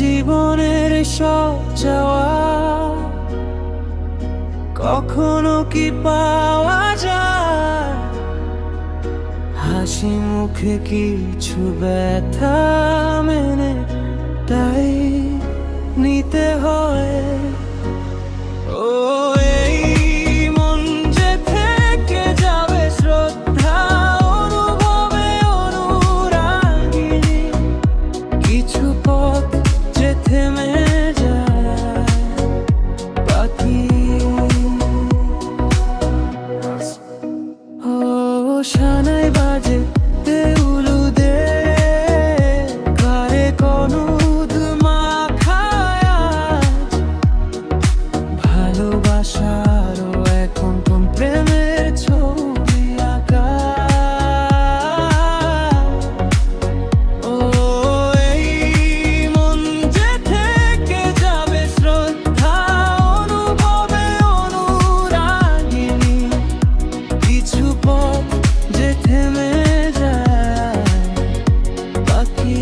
জীবনের সব চাওয়া কখনো কি পাওয়া যায়? হাসি মুখে কিছু ব্যথা মেনে তাই নিতে হয়। ও এই মন যে থেকে যাবে শ্রদ্ধা অনুভবে অনুরাগিনী, কিছু পথ যে থেমে যায় বাকি। ও শানাই বাজে দেউলুদে গায়ে কনুদ মাখায়, ভালোবাসারও এখন কোন প্রেমের ছবি আঁকা। ও এই মন যে থেকে যাবে শ্রদ্ধা অনুভবে অনুরাগিনী, কিছু পথ যে থেমে যায় বাকি।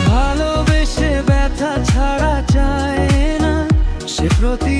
ভালোবেসে ব্যথা ছাড়া যায় না, সে প্রতি